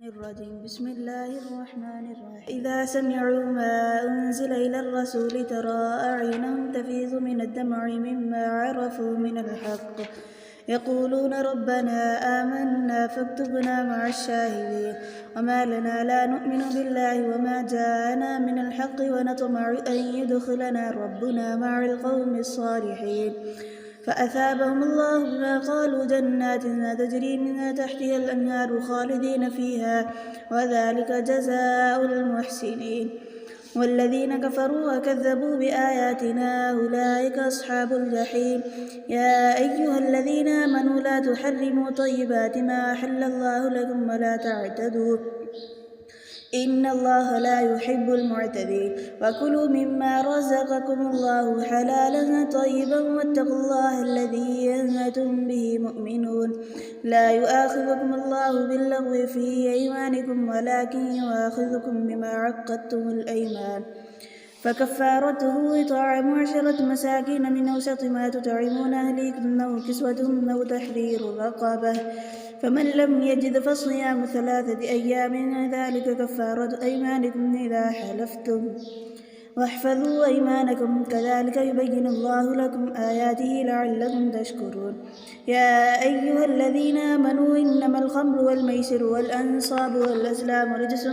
الرجيم. بسم الله الرحمن الرحيم. إذا سمعوا ما أنزل إلى الرسول ترى أعينهم تفيض من الدمع مما عرفوا من الحق يقولون ربنا آمنا فاكتبنا مع الشاهدين وما لنا لا نؤمن بالله وما جاءنا من الحق ونطمع أن يدخلنا ربنا مع القوم الصالحين فأثابهم الله بما قالوا جنات تجري من تحتها الأنهار خالدين فيها وذلك جزاء المحسنين والذين كفروا وكذبوا بآياتنا أولئك أصحاب الجحيم. يا أيها الذين آمنوا لا تحرموا طيبات ما أحل الله لكم ولا تعتدوا إن الله لا يحب المعتدين وكلوا مما رزقكم الله حلالا طيبا واتقوا الله الذي أنتم به مؤمنون لا يؤاخذكم الله باللغو في أيمانكم ولكن يؤاخذكم بما عقدتم الأيمان فكفارته إطعام 10 مساكين من أوسط ما تطعمون أهليكم أو كسوتهم أو تحرير رقبة فمن لم يجد فصيام 3 أيام ذلك كفارة أيمانكم إذا حلفتم واحفظوا أيمانكم كذلك يبين الله لكم آياته لعلكم تشكرون. يا أيها الذين آمنوا إنما الخمر والميسر والأنصاب والأزلام رجس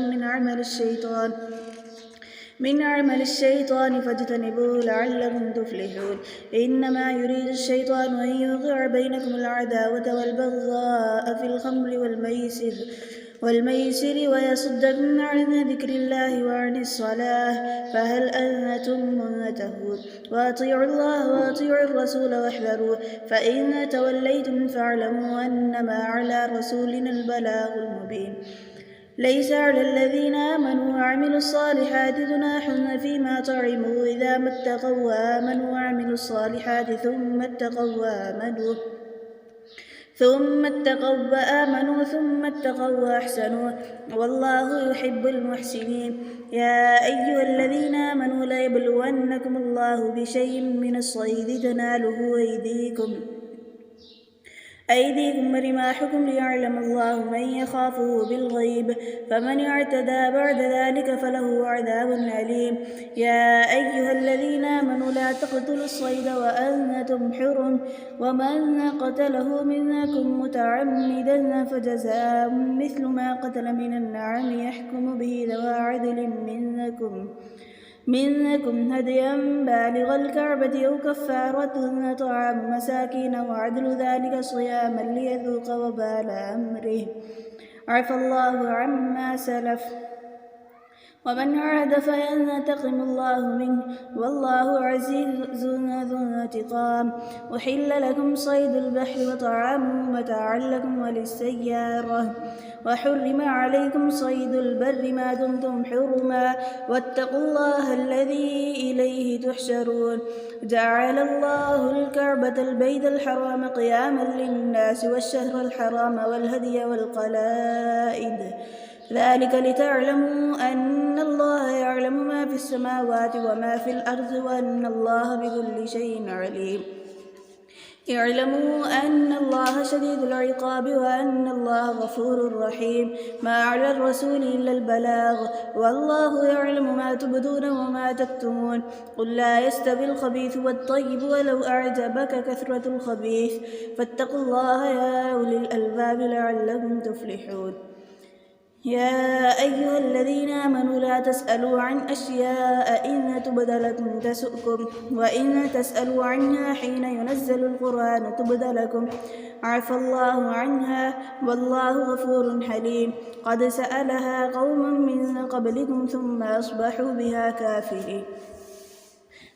من عمل الشيطان فاجتنبوه لعلكم تفلحون. إنما يريد الشيطان أن يوقع بينكم العداوة والبغضاء في الخمر والميسر ويصدكم عن ذكر الله وعن الصلاة فهل أنتم منتهون. وأطيعوا الله وأطيعوا الرسول واحذروا فإن توليتم فاعلموا أنما على رسولنا البلاغ المبين. ليس على الذين آمنوا وعملوا الصالحات جناح فيما طعموا إذا ما اتقوا وآمنوا وعملوا الصالحات ثم اتقوا وآمنوا ثم اتقوا وأحسنوا والله يحب المحسنين. يا أيها الذين آمنوا لا يبلونكم الله بشيء من الصيد تناله أيديكم ورماحكم ليعلم الله من يخافه بالغيب فمن اعتدى بعد ذلك فله عذاب أليم. يا أيها الذين آمنوا لا تقتلوا الصيد وأنتم حرم ومن قتله منكم متعمدا فجزاء مثل ما قتل من النعم يحكم به ذوى عدل منكم هديا بالغ الكعبة أو كفارة طعام مساكين وعدل ذلك صياما ليذوق وبال أمره عفى الله عما سلف ومن عاد فينتقم الله منه والله عزيز ذو انتقام. أحل لكم صيد البحر وطعامه متاعا لكم وللسيارة وحرم عليكم صيد البر ما دمتم حرما واتقوا الله الذي إليه تحشرون. جعل الله الكعبة البيت الحرام قياما للناس والشهر الحرام والهدي والقلائد ذلك لتعلموا أن الله يعلم ما في السماوات وما في الأرض وأن الله بكل شيء عليم. اعلموا أن الله شديد العقاب وأن الله غفور رحيم. ما على الرسول إلا البلاغ والله يعلم ما تبدون وما تكتمون. قل لا يستوي الخبيث والطيب ولو أعجبك كثرة الخبيث فاتقوا الله يا أولي الألباب لعلكم تفلحون. يا أيها الذين آمنوا لا تسألوا عن أشياء إن تبد لكم تسؤكم وإن تسألوا عنها حين ينزل القرآن تبد لكم عفى الله عنها والله غفور حليم. قد سألها قوم من قبلكم ثم أصبحوا بها كافرين.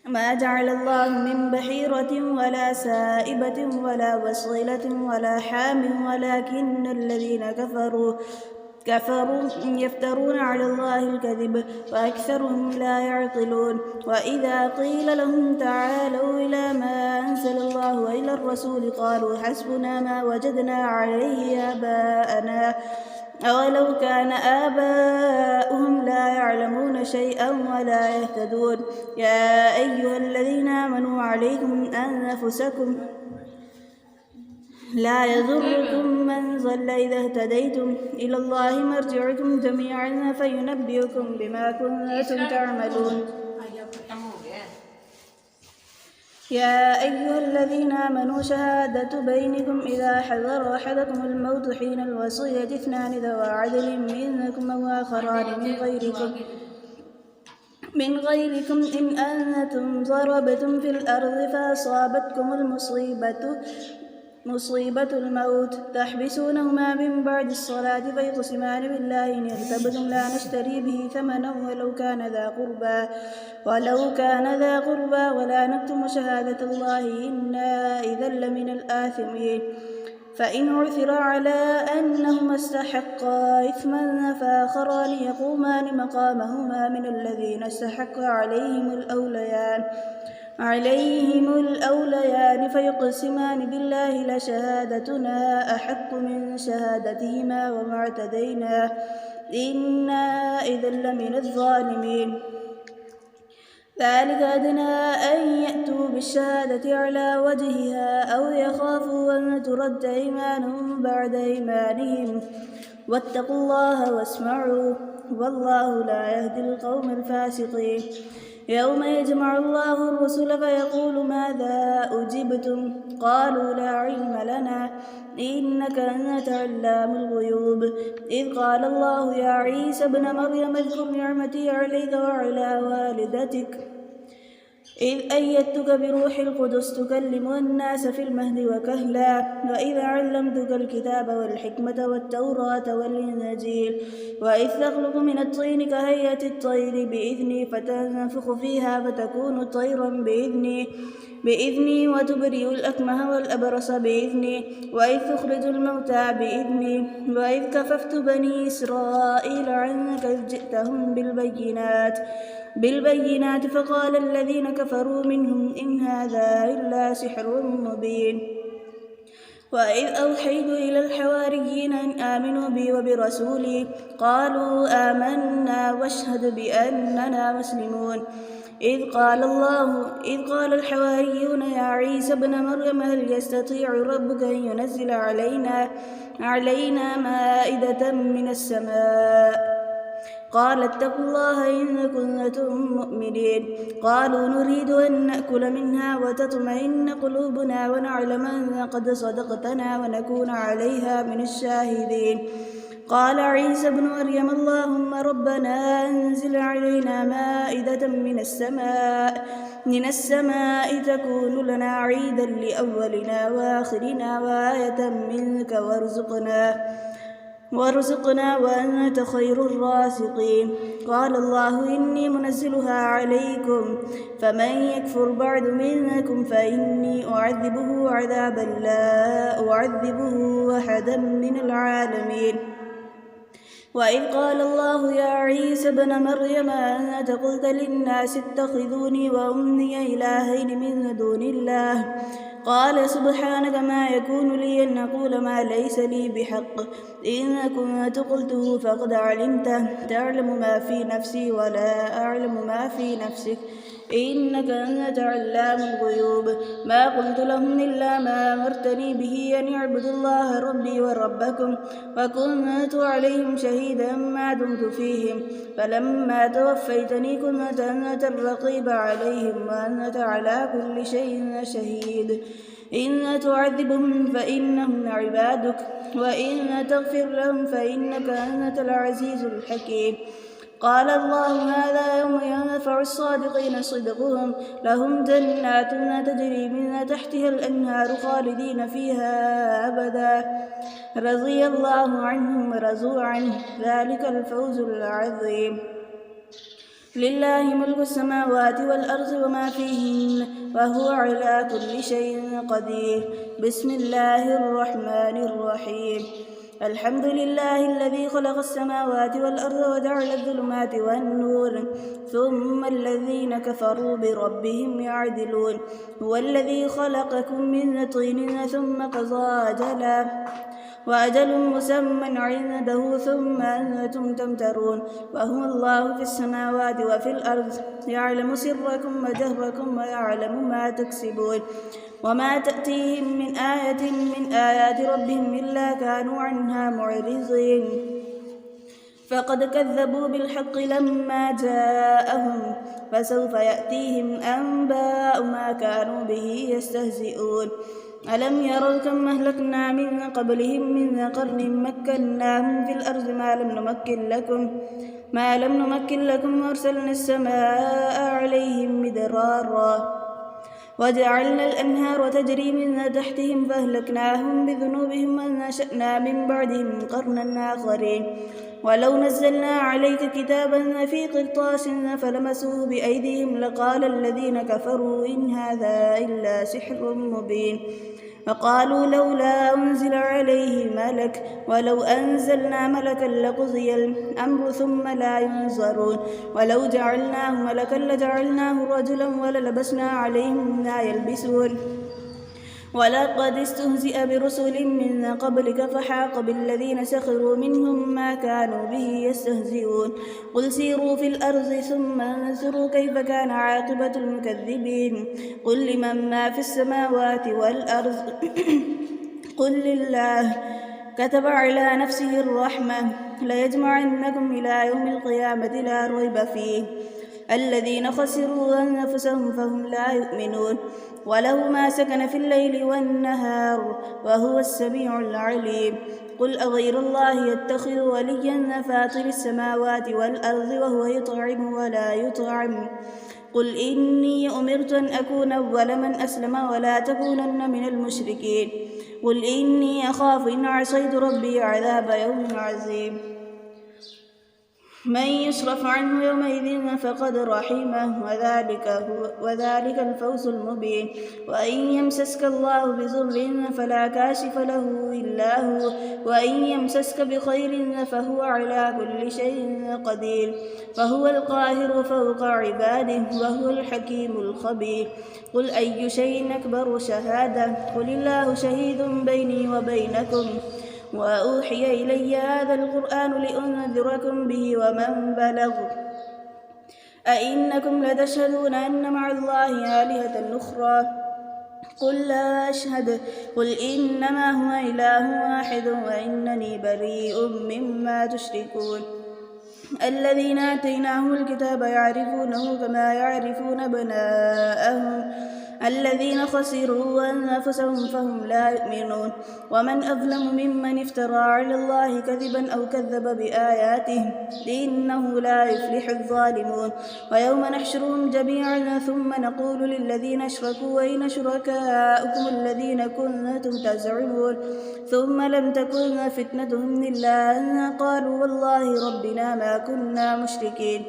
ما جعل الله من بحيرة ولا سائبة ولا وصيلة ولا حام ولكن الذين كفروا يفترون على الله الكذب وأكثرهم لا يعقلون. وإذا قيل لهم تعالوا إلى ما أنزل الله وإلى الرسول قالوا حسبنا ما وجدنا عليه آباءنا أولو كان آباؤهم لا يعلمون شيئا ولا يهتدون. يا أيها الذين آمنوا عليكم أنفسكم لا يضركم من ضل إذا اهتديتم إلى الله مرجعكم جميعا فينبئكم بما كنتم تعملون. يا أيها الذين آمنوا شهادة بينكم إذا حضر أحدكم الموت حين الوصية اثنان ذوى عدل منكم أو آخران من غيركم إن أنتم ضربتم في الأرض فأصابتكم مصيبة الموت تحبسونهما من بعد الصلاة فيقسمان بالله إن ارتبتم لا نشتري به ثمنا ولو كان ذا قربى ولا نكتم شهادة الله إنا إذا لمن الآثمين. فإن عثر على أنهما استحقا إثما فآخران يقومان مقامهما من الذين استحق عليهم الأوليان فيقسمان بالله لشهادتنا أحق من شهادتهما وما اعتدينا إنا إذا لمن الظالمين. ذلك أدنى أن يأتوا بالشهادة على وجهها أو يخافوا أن ترد أيمان بعد أيمانهم واتقوا الله واسمعوا والله لا يهدي القوم الفاسقين. يوم يجمع الله الرسل فيقول ماذا أجبتم قالوا لا علم لنا إنك أنت علام الغيوب. إذ قال الله يا عيسى ابن مريم اذكر نعمتي عليك وعلى والدتك إذ أيدتك بروح القدس تكلم الناس في المهد وكهلا وإذ علمتك الكتاب والحكمة والتوراة والإنجيل وإذ تخلق من الطين كهيئة الطير بإذني فتنفخ فيها فتكون طيرا بإذني وتبرئ الأكمه والأبرص بإذني وإذ تخرج الموتى بإذني وإذ كففت بني إسرائيل عنك إذ جئتهم بالبينات فقال الذين كفروا منهم إن هذا إلا سحر مبين. وإذ أوحيت إلى الحواريين أن آمنوا بي وبرسولي قالوا آمنا واشهد بأننا مسلمون. إذ قال الحواريون يا عيسى ابن مريم هل يستطيع ربك أن ينزل علينا مائدة من السماء قال اتقوا الله إن كنتم مؤمنين. قالوا نريد أن نأكل منها وتطمئن قلوبنا ونعلم أن قد صدقتنا ونكون عليها من الشاهدين. قال عيسى ابن مريم اللهم ربنا أنزل علينا مائدة من السماء تكون لنا عيدا لأولنا وآخرنا وآية منك وارزقنا وأنت خير الرازقين. قال الله إني منزلها عليكم فمن يكفر بعد منكم فإني أعذبه عذابا لا أعذبه أحدا من العالمين. وإذ قال الله يا عيسى ابن مريم أنت قلت للناس اتخذوني وأمي إلهين من دون الله قال سبحانك ما يكون لي أن أقول ما ليس لي بحق إن كنت قلته فقد علمته تعلم ما في نفسي ولا أعلم ما في نفسك إنك أنت علام الغيوب. ما قلت لهم إلا ما أمرتني به أن اعبدوا الله ربي وربكم وكنت عليهم شهيدا ما دمت فيهم فلما توفيتني كنت أنت الرقيب عليهم وأنت على كل شيء شهيد. إن تعذبهم فإنهم عبادك وإن تغفر لهم فإنك أنت العزيز الحكيم. قال الله هذا يوم ينفع الصادقين صدقهم لهم جنات تجري من تحتها الأنهار خالدين فيها أبدا رضي الله عنهم ورضوا عنه ذلك الفوز العظيم. لله ملك السماوات والأرض وما فيهن وهو على كل شيء قدير. بسم الله الرحمن الرحيم. الحمد لله الذي خلق السماوات والأرض وجعل الظلمات والنور ثم الذين كفروا بربهم يعدلون. هو الذي خلقكم من طين ثم قضى أجلا وأجل مسمى عنده ثم أنتم تمترون وهو الله في السماوات وفي الأرض يعلم سركم وجهركم ويعلم ما تكسبون وما تأتيهم من آية من آيات ربهم إلا كانوا عنها معرضين فقد كذبوا بالحق لما جاءهم فسوف يأتيهم أنباء ما كانوا به يستهزئون ألم يروا كم أهلكنا من قبلهم من قرن مكناهم في الأرض ما لم نمكن لكم وأرسلنا السماء عليهم مدرارا وجعلنا الأنهار تجري من تحتهم فأهلكناهم بذنوبهم وأنشأنا من بعدهم قرنا آخرين ولو نزلنا عليك كتابا في قرطاس فلمسوه بأيديهم لقال الذين كفروا إن هذا إلا سحر مبين فقالوا لولا أنزل عليه ملك ولو أنزلنا ملكا لقضي الأمر ثم لا ينظرون ولو جعلناه ملكا لجعلناه رجلا وللبسنا عليهم ما يلبسون ولقد استهزئ برسل من قبلك فحاق بالذين سخروا منهم ما كانوا به يستهزئون قل سيروا في الأرض ثم انظروا كيف كان عاقبة المكذبين قل لمن ما في السماوات والأرض قل لله كتب على نفسه الرحمة ليجمعنكم إلى يوم القيامة لا ريب فيه الذين خسروا أنفسهم فهم لا يؤمنون وله ما سكن في الليل والنهار وهو السميع العليم قل أغير الله يتخذ وليا فاطر السماوات والأرض وهو يطعم ولا يطعم قل إني أمرت أن أكون أول من أسلم ولا تكونن من المشركين قل إني أخاف إن عصيت ربي عذاب يوم عظيم من يصرف عنه يومئذ فقد رحمه وذلك الفوز المبين وإن يمسسك الله بضر فلا كاشف له إلا هو وإن يمسسك بخير فهو على كل شيء قدير فهو القاهر فوق عباده وهو الحكيم الخبير قل أي شيء أكبر شهادة قل الله شهيد بيني وبينكم وأوحي إلي هذا القرآن لأنذركم به ومن بلغ أئنكم لتشهدون أن مع الله آلهة أخرى قل لا أشهد قل إنما هو إله واحد وإنني بريء مما تشركون الذين آتيناهم الكتاب يعرفونه كما يعرفون أبناءهم الذين خسروا أنفسهم فهم لا يؤمنون ومن أظلم ممن افترى على الله كذبا أو كذب بآياته إنه لا يفلح الظالمون ويوم نحشرهم جميعا ثم نقول للذين أشركوا أين شركاؤكم الذين كنتم تزعمون ثم لم تكن فتنتهم إلا أن قالوا والله ربنا ما كنا مشركين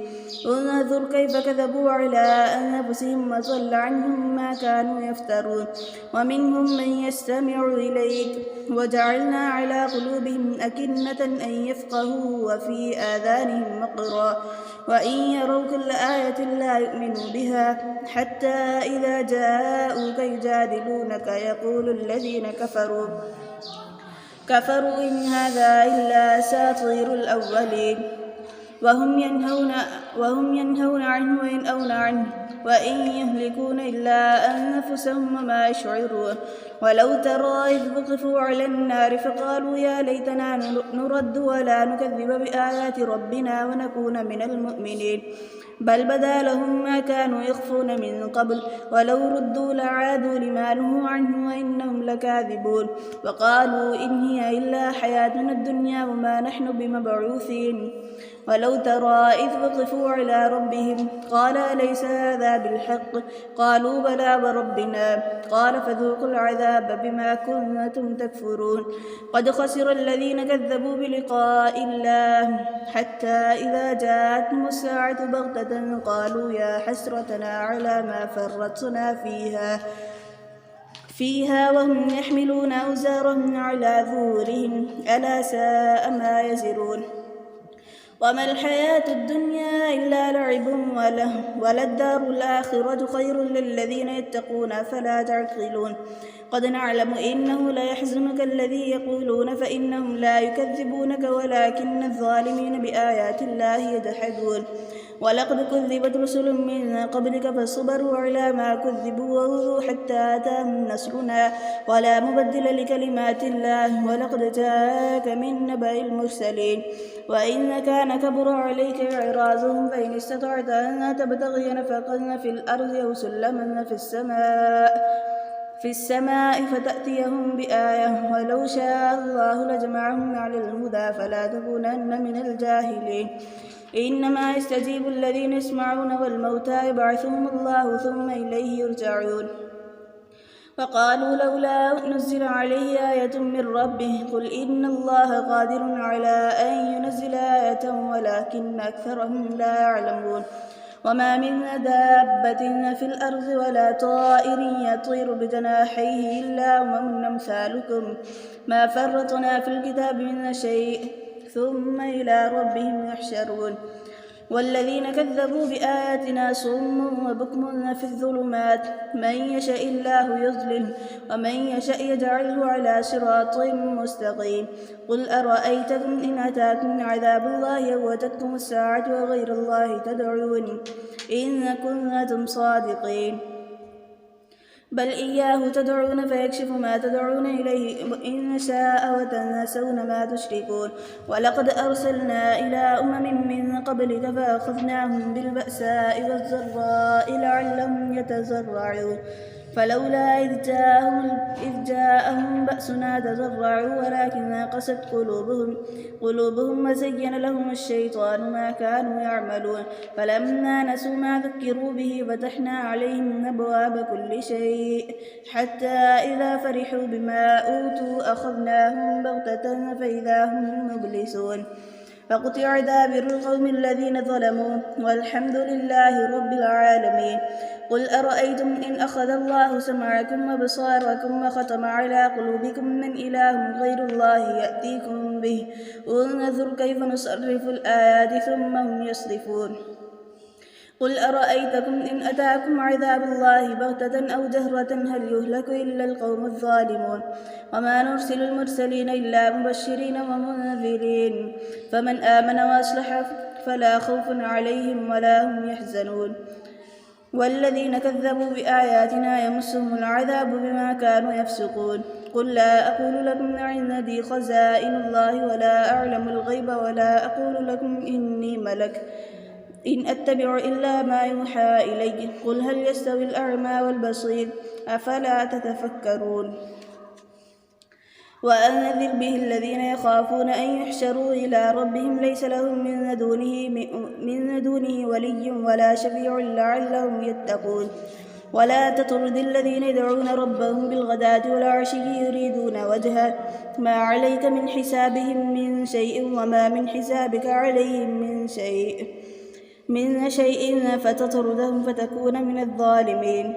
انظر كيف كذبوا على أنفسهم وضل عنهم ما كانوا يفترون ومنهم من يستمع إليك وجعلنا على قلوبهم أكنة أن يفقهوا وفي آذانهم وقرا وإن يروا كل آية لا يؤمنوا بها حتى إذا جاءوك يجادلونك يقول الذين كفروا إن هذا إلا أساطير الأولين وهم ينهون عنه وينأون عنه وإن يهلكون إلا أنفسهم وما يشعرون ولو ترى إذ وقفوا على النار فقالوا يا ليتنا نرد ولا نكذب بآيات ربنا ونكون من المؤمنين بل بدا لهم ما كانوا يخفون من قبل ولو ردوا لعادوا لما نهوا عنه وإنهم لكاذبون وقالوا إن هي إلا حياتنا الدنيا وما نحن بمبعوثين ولو ترى إذ وقفوا على ربهم قال أليس هذا بالحق قالوا بلى وربنا قال فذوقوا العذاب بما كنتم تكفرون قد خسر الذين كذبوا بلقاء الله حتى إذا جاءتهم الساعة بغتة قالوا يا حسرتنا على ما فرطنا فيها وهم يحملون أوزارهم على ظهورهم ألا ساء ما يزرون وما الحياة الدنيا إلا لعب وللدار الآخرة خير للذين يتقون فلا تعقلون قد نعلم إنه ليحزنك الذي يقولون فإنهم لا يكذبونك ولكن الظالمين بآيات الله يجحدون ولقد كذبت رسل من قبلك فصبروا على ما كذبوا وأوذوا حتى أتاهم نصرنا ولا مبدل لكلمات الله ولقد جاءك من نبأ المرسلين وإن كان كبر عليك إعراضهم فإن استطعت أن تبتغي نفقا في الأرض أو سلما في السماء فتأتيهم بآية ولو شاء الله لجمعهم على الهدى فلا تكونن من الجاهلين إنما يستجيب الذين يسمعون والموتى يبعثهم الله ثم إليه يرجعون وقالوا لولا نزل عليه آية من ربه قل إن الله قادر على أن ينزل آية ولكن أكثرهم لا يعلمون وما من دابة في الأرض ولا طائر يطير بجناحيه إلا أمم أمثالكم ما فرطنا في الكتاب من شيء ثم إلى ربهم يحشرون والذين كذبوا بآياتنا صم وبكم في الظلمات من يشاء الله يضلل ومن يشاء يجعله على صراط مستقيم قل أرأيتكم إن أتاكم عذاب الله وأتتكم الساعة وغير الله تدعون إن كنتم صادقين بل إياه تدعون فيكشف ما تدعون إليه إن شاء وتنسون ما تشركون ولقد أرسلنا إلى أمم من قبلك فأخذناهم بالبأساء والضراء لعلهم يتضرعون فلولا إذ جاءهم بأسنا تضرعوا ولكن قست قلوبهم وزين لهم الشيطان ما كانوا يعملون فلما نسوا ما ذكروا به فتحنا عليهم أبواب كل شيء حتى إذا فرحوا بما أوتوا أخذناهم بغتة فإذا هم مبلسون فقطع دابر القوم الذين ظلموا والحمد لله رب العالمين قل أرأيتم إن أخذ الله سمعكم وبصاركم وختم على قلوبكم من إله غير الله يأتيكم به انظر كيف نصرف الآيات ثم هم يصرفون قل أرأيتكم إن أتاكم عذاب الله بغتة أو جهرة هل يهلك إلا القوم الظالمون وما نرسل المرسلين إلا مبشرين ومنذرين فمن آمن وأصلح فلا خوف عليهم ولا هم يحزنون والذين كذبوا بآياتنا يمسهم العذاب بما كانوا يفسقون قل لا أقول لكم عندي خزائن الله ولا أعلم الغيب ولا أقول لكم إني ملك إن أتبع إلا ما يوحى إلي قل هل يستوي الأعمى والبصير أفلا تتفكرون وأنذر به الذين يخافون أن يحشروا إلى ربهم ليس لهم من دونه ولي ولا شفيع لعلهم يتقون ولا تطرد الذين يدعون ربهم بالغداة والعشي يريدون وجهه ما عليك من حسابهم من شيء وما من حسابك عليهم من شيء فتطردهم فتكون من الظالمين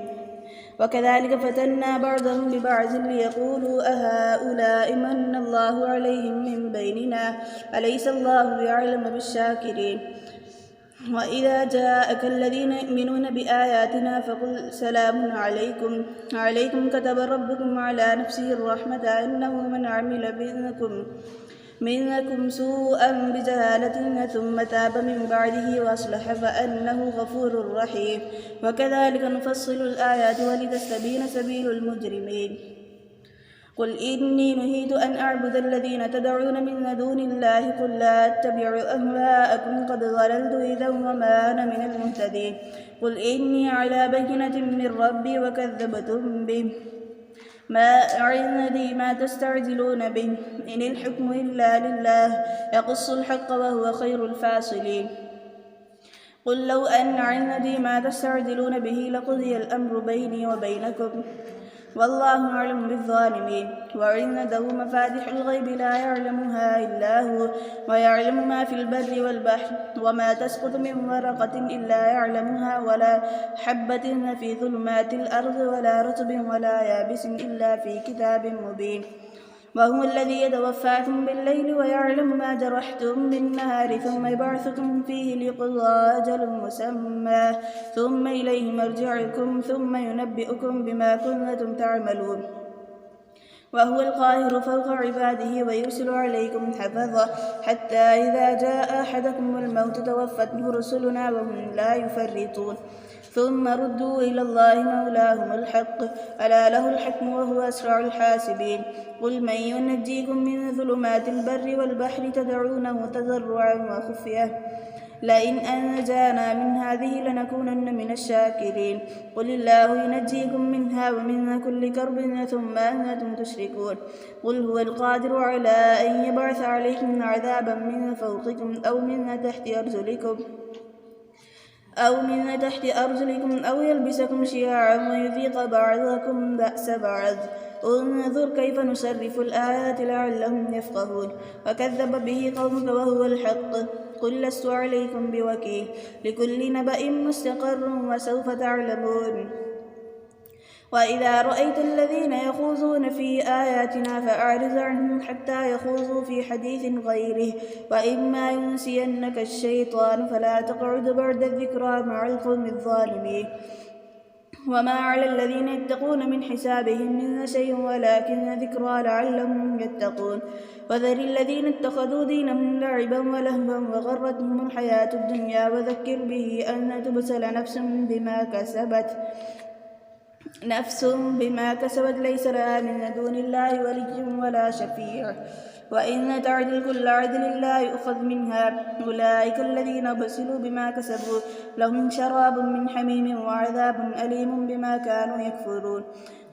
وكذلك فتنا بعضهم ببعض ليقولوا أهؤلاء من الله عليهم من بيننا أليس الله يعلم بالشاكرين وإذا جاءك الذين يؤمنون بآياتنا فقل سلام عليكم كتب ربكم على نفسه الرحمة أنه من عمل منكم سوءا بجهالة ثم تاب من بعده وأصلح فأنه غفور رحيم وكذلك نفصل الآيات ولتستبين سبيل المجرمين قل إني نهيت أن أعبد الذين تدعون من دون الله قل لا أتبع أهواءكم قد ضللت إذا وما أنا من المهتدين قل إني على بينة من ربي وكذبتم به ما عندي ما تستعجلون به إن الحكم إلا لله يقص الحق وهو خير الفاصلين قل لو أن عندي ما تستعجلون به لقضي الأمر بيني وبينكم والله أعلم بالظالمين وعنده مفاتح الغيب لا يعلمها إلا هو ويعلم ما في البر والبحر وما تسقط من ورقة إلا يعلمها ولا حبة في ظلمات الأرض ولا رطب ولا يابس إلا في كتاب مبين وهو الذي يتوفاكم بالليل ويعلم ما جرحتم بالنهار ثم يبعثكم فيه ليقضى أجل مسمى ثم إليه مرجعكم ثم ينبئكم بما كنتم تعملون وهو القاهر فوق عباده ويرسل عليكم حفظا حتى إذا جاء أحدكم الموت توفته رسلنا وهم لا يفرطون ثم ردوا إلى الله مولاهم الحق ألا له الحكم وهو أسرع الحاسبين قل من ينجيكم من ظلمات البر والبحر تدعونه تضرعا وخفية لئن أنجانا من هذه لنكونن من الشاكرين قل الله ينجيكم منها ومن كل كرب ثم أنتم تشركون قل هو القادر على أن يبعث عليكم عذابا من فوقكم أو من تحت أرجلكم أو يلبسكم شيعا ويذيق بعضكم بأس بعض انظر كيف نصرف الآيات لعلهم يفقهون وكذب به قومك وهو الحق قل لست عليكم بوكيل لكل نبأ مستقر وسوف تعلمون وإذا رأيت الذين يخوضون في آياتنا فأعرض عنهم حتى يخوضوا في حديث غيره وإما ينسينك الشيطان فلا تقعد بعد الذكرى مع القوم الظالمين وما على الذين يتقون من حسابهم من شيء ولكن ذكرى لعلهم يتقون وذر الذين اتخذوا دينهم لعبا ولهوا وغرتهم الحياة الدنيا وذكر به أن تبسل نفس بما كسبت ليس لها من دون الله ولي ولا شفيع وإن تعدل كل عدل لا يؤخذ منها أولئك الذين أبسلوا بما كسبوا لهم شراب من حميم وعذاب أليم بما كانوا يكفرون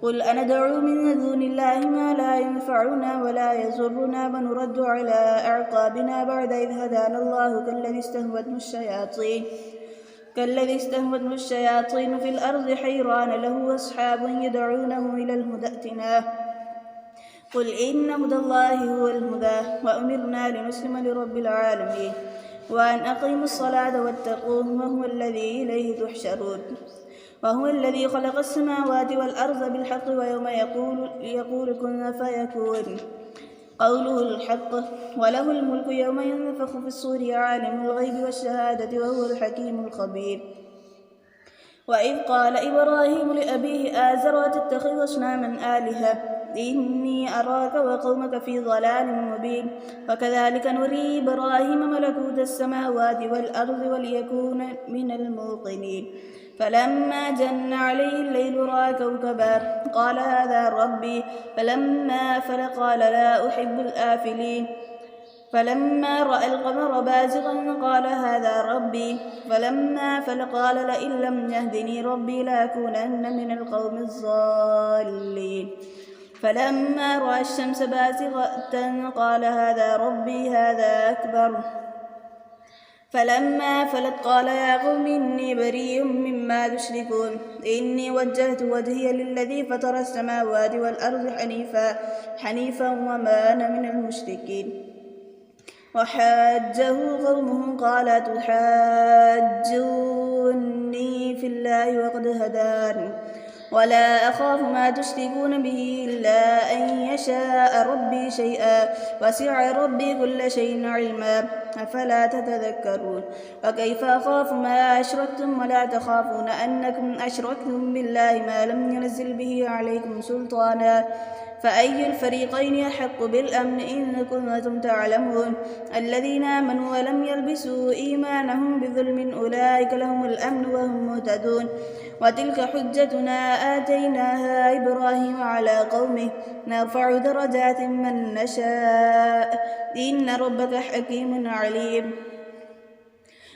قل أندعو من دون الله ما لا ينفعنا ولا يضرنا ونرد على أعقابنا بعد إذ هدانا الله كالذي استهوته الشياطين في الأرض حيران له أصحاب يدعونه إلى الهدى ائتنا قل إن هدى الله هو الهدى وأمرنا لنسلم لرب العالمين وأن أقيموا الصلاة واتقوه وهو الذي إليه تحشرون وهو الذي خلق السماوات والأرض بالحق ويوم يقول كن فيكون قوله الحق وله الملك يوم ينفخ في الصور عالم الغيب والشهادة وهو الحكيم الخبير وإذ قال إبراهيم لأبيه آزر أتتخذ أصناما آلهة إني أراك وقومك في ضلال مبين وكذلك نري إبراهيم ملكوت السماوات والأرض وليكون من الموقنين فلما جن عليه الليل رأى كوكبا قال هذا ربي فلما أفل قال لا أحب الآفلين فلما رأى القمر بازغا قال هذا ربي فلما أفل قال لئن لم يهدني ربي لأكونن من القوم الضالين فلما رأى الشمس بازغة قال هذا ربي هذا أكبر فلما فلت قال يا قوم إني بريء مما تشركون إني وجهت وجهي للذي فطر السماوات والأرض حنيفا وما أنا من المشركين وحاجه قومه قال تحاجوني في الله وقد هدان ولا أخاف ما تشركون به إلا أن يشاء ربي شيئا وسع ربي كل شيء علما أفلا تتذكرون وكيف أخاف ما أشركتم ولا تخافون أنكم أشركتم بالله ما لم ينزل به عليكم سلطانا فأي الفريقين أحق بالأمن إن كنتم تعلمون الذين آمنوا ولم يلبسوا إيمانهم بظلم أولئك لهم الأمن وهم مهتدون وتلك حجتنا آتيناها إبراهيم على قومه نرفع درجات من نشاء إن ربك حكيم عليم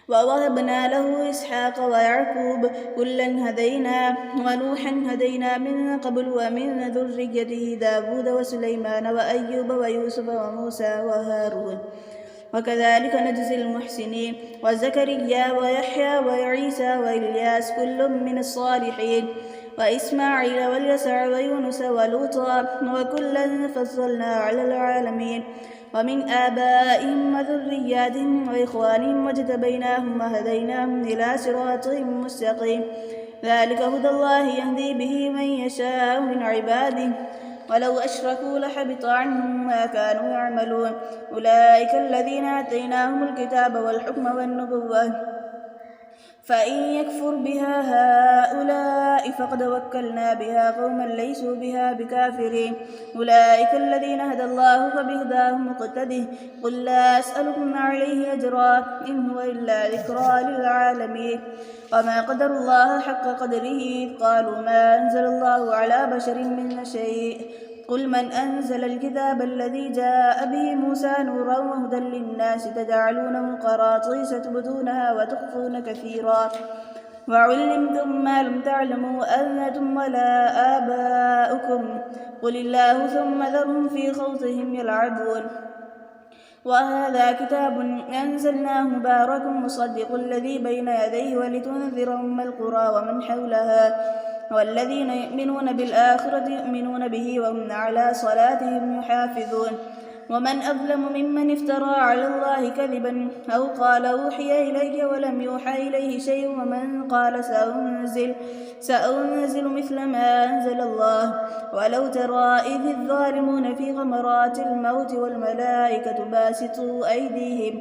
ووهبنا له إسحاق ويعقوب كلا هدينا ونوحا هدينا من قبل ومن ذريته داود وسليمان وأيوب ويوسف وموسى وهارون وكذلك نجزي المحسنين وزكريا ويحيى وعيسى وإلياس كل من الصالحين وإسماعيل واليسع ويونس ولوطا وكلا فضلنا على العالمين ومن آبائهم وذرياتهم وإخوانهم واجتبيناهم وهديناهم إلى صراط مستقيم ذلك هدى الله يهدي به من يشاء من عباده ولو أشركوا لحبط عنهم ما كانوا يعملون أولئك الذين آتيناهم الكتاب والحكم والنبوة فإن يكفر بها هؤلاء فقد وكلنا بها قوما ليسوا بها بكافرين. أولئك الذين هدى الله فبهداه مقتده. قل لا أسألكم عليه أجرا إن هو إلا ذكرى للعالمين. وما قدر الله حق قدره إذ قالوا ما أنزل الله على بشر من شيء. قل من أنزل الكتاب الذي جاء به موسى نورا وهدى للناس تجعلونه قراطيس تبدونها وتخفون كثيرا وعلمتم ما لم تعلموا أنتم ولا آباؤكم قل الله ثم ذرهم في خوضهم يلعبون. وهذا كتاب أنزلناه مبارك مصدق الذي بين يديه ولتنذر أم القرى ومن حولها والذين يؤمنون بالآخرة يؤمنون به وهم على صلاتهم يحافظون. ومن أظلم ممن افترى على الله كذبا أو قال أوحي إلي ولم يوحى إليه شيء ومن قال سأنزل مثل ما أنزل الله. ولو ترى إذ الظالمون في غمرات الموت والملائكة باسطوا أيديهم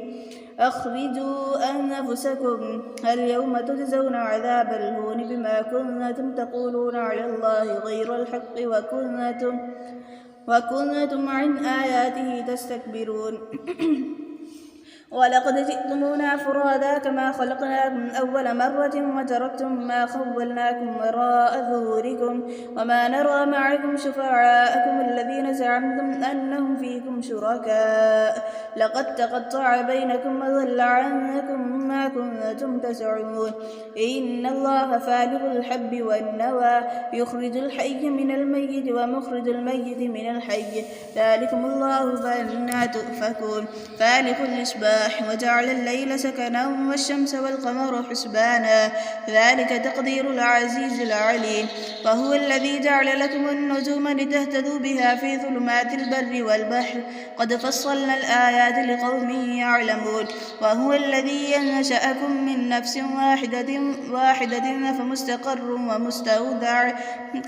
أخرجوا أنفسكم اليوم تجزون عذاب الهون بما كنتم تقولون على الله غير الحق وكنتم عن آياته تستكبرون. ولقد جئتمونا فرادا كما خلقناكم أول مرة وتركتم ما خولناكم وراء ظهوركم وما نرى معكم شفعاءكم الذين زعمتم أنهم فيكم شركاء لقد تقطع بينكم وضل عنكم ما كنتم تزعمون. إن الله فالق الحب والنوى يخرج الحي من الميت ومخرج الميت من الحي ذلكم الله فأنى تؤفكون. فالق الإصباح وجعل الليل سكنا والشمس والقمر حسبانا ذلك تقدير العزيز العليم. وهو الذي جعل لكم النجوم لتهتدوا بها في ظلمات البر والبحر قد فصلنا الآيات لقوم يعلمون. وهو الذي أنشأكم من نفس واحدة فمستقر ومستودع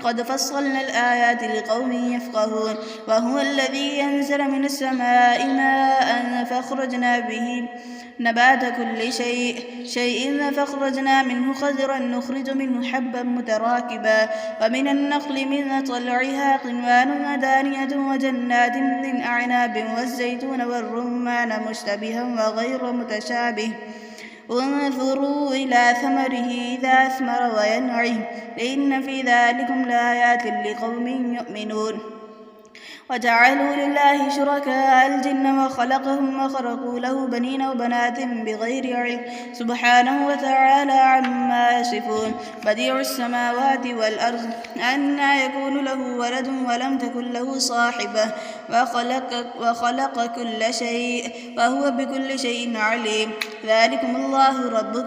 قد فصلنا الآيات لقوم يفقهون. وهو الذي أنزل من السماء ماء فأخرجنا به نبات كل شيء فأخرجنا منه خضرا نخرج منه حبا متراكبا ومن النخل من طلعها قنوان دانية وجنات من أعناب والزيتون والرمان مشتبها وغير متشابه انظروا إلى ثمره إذا أثمر وينعه إن في ذلكم لآيات لقوم يؤمنون. وجعلوا لله شركاء الجن وخلقهم وخرقوا له بنين وبنات بغير علم سبحانه وتعالى عما يصفون. بديع السماوات والأرض أنى يكون له ولد ولم تكن له صاحبة وخلق كل شيء وهو بكل شيء عليم. ذلكم الله ربكم